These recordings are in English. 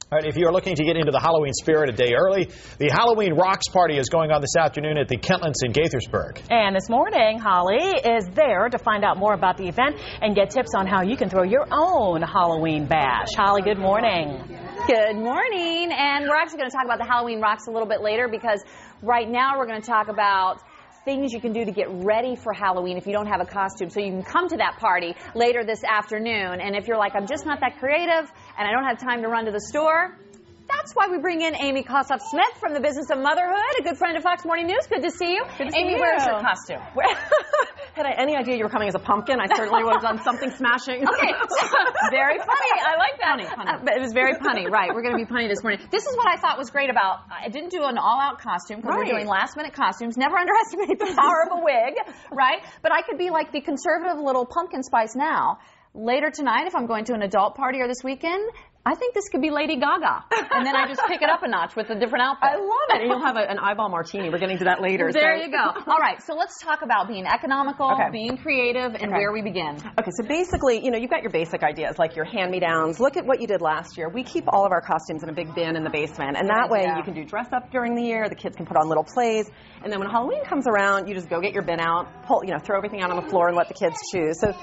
All right, if you're looking to get into the Halloween spirit a day early, the Halloween Rocks Party is going on this afternoon at the Kentlands in Gaithersburg. And this morning, Holly is there to find out more about the event and get tips on how you can throw your own Halloween bash. Holly, good morning. Good morning. And we're actually going to talk about the Halloween Rocks a little bit later, because right now we're going to talk about things you can do to get ready for Halloween if you don't have a costume, so you can come to that party later this afternoon. And if you're like, I'm just not that creative and I don't have time to run to the store, that's why we bring in Amy Kossoff-Smith from the Business of Motherhood, a good friend of Fox Morning News. Good to see you. Good to see Amy, you. where's your costume? Had I any idea you were coming as a pumpkin, I certainly would have done something smashing. Okay, very funny. I like that. Punny. But it was very punny, right? We're going to be punny this morning. This is what I thought was great about, I didn't do an all-out costume because we're doing last-minute costumes. Never underestimate the power of a wig, right? But I could be like the conservative little pumpkin spice now. Later tonight, if I'm going to an adult party or this weekend, I think this could be Lady Gaga. And then I just pick it up a notch with a different outfit. I love it. And you'll have an eyeball martini. We're getting to that later. There you go. All right, so let's talk about being economical, being creative, and where we begin. Okay, so basically, you know, you've got your basic ideas, like your hand-me-downs. Look at what you did last year. We keep all of our costumes in a big bin in the basement. And that way you can do dress up during the year. The kids can put on little plays. And then when Halloween comes around, you just go get your bin out, pull, throw everything out on the floor and let the kids choose. So,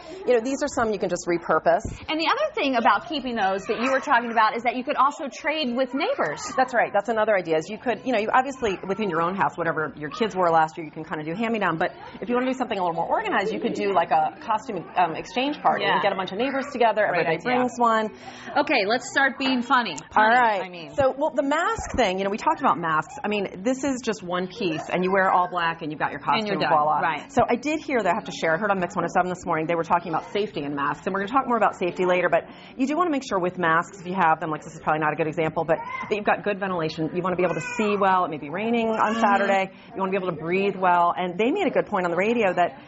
these are some you can just repurpose. And the other thing about keeping those that you were talking about is that you could also trade with neighbors. That's right. That's another idea. Is you could, you obviously within your own house, whatever your kids wore last year, you can kind of do hand-me-down. But if you want to do something a little more organized, you could do like a costume exchange party and get a bunch of neighbors together. Everybody brings one. Okay, let's start being funny. All right. So, the mask thing, we talked about masks. I mean, this is just one piece, and you wear all black, and you've got your costume. And you're done. Voila. Right. So I did hear that I have to share. I heard on Mix 107 this morning, they were talking about safety in masks, and we're going to talk more about safety later, but you do want to make sure with masks, if you have them, like this is probably not a good example, but that you've got good ventilation. You want to be able to see well. It may be raining on Saturday. You want to be able to breathe well. And they made a good point on the radio that,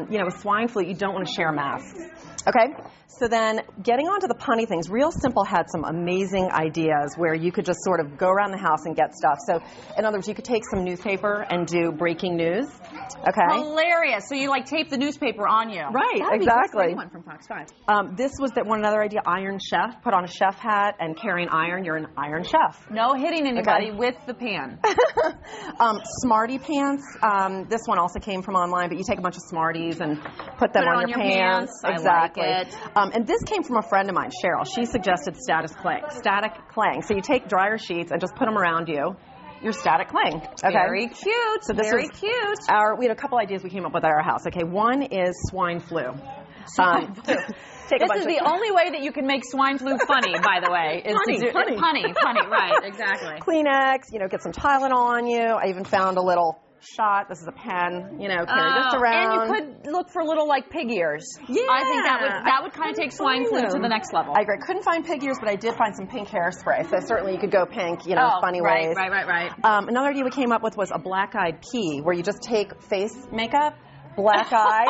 with swine flu, you don't want to share masks. Okay? So then getting onto the punny things, Real Simple had some amazing ideas where you could just sort of go around the house and get stuff. So in other words, you could take some newspaper and do breaking news. Okay. Hilarious. So you tape the newspaper on you. Right, That'd exactly. Be cool for anyone from Fox 5. This was another idea, Iron Chef. Put on a chef hat and carry an iron. You're an Iron Chef. No hitting anybody with the pan. Smartie pants. This one also came from online, but you take a bunch of Smarties and put them on your pants. Exactly. I like it. And this came from a friend of mine, Cheryl. She suggested static clang. So you take dryer sheets and just put them around you. Your static clang. Okay. Very cute. So this very cute. We had a couple ideas we came up with at our house. Okay, one is swine flu. Swine flu. This is the only way that you can make swine flu funny, by the way. Is punny, right, exactly. Kleenex, get some Tylenol on you. I even found a little shot. This is a pen, carry this around. And you could look for little pig ears. Yeah. I think that would kind of take swine flu to the next level. I agree. Couldn't find pig ears, but I did find some pink hairspray. So certainly you could go pink, funny ways. Right. Another idea we came up with was a black-eyed pea, where you just take face makeup, black eye,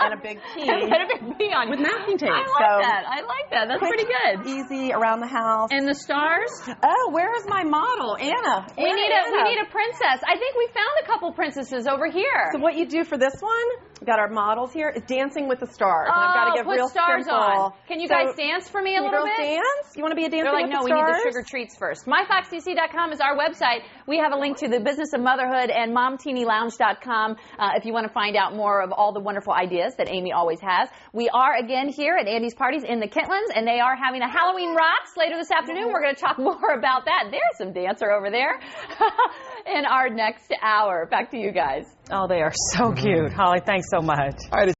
and a big pea. And a big pea on you. With masking tape. I like that. That's pretty good. Easy, around the house. And the stars? Oh, where is my model? Anna. We need a princess. I think we found a couple princesses over here. So what you do for this one, we've got our models here, is Dancing with the Stars. And I've got to get put real stars simple. On. Can you guys dance for me a little bit? Dance? You want to be a Dancing with the Stars? They're like, no, we need the sugar treats first. MyFoxDC.com is our website. We have a link to the Business of Motherhood and MomTeenyLounge.com if you want to find out more of all the wonderful ideas that Amy always has. We are again here at Andy's Parties in the Kentlands, and they are having a Halloween Rocks later this afternoon. We're going to talk more about that. There's some dancer over there in our next hour. Back to you guys. Oh, they are so cute. Holly, thanks so much. All right.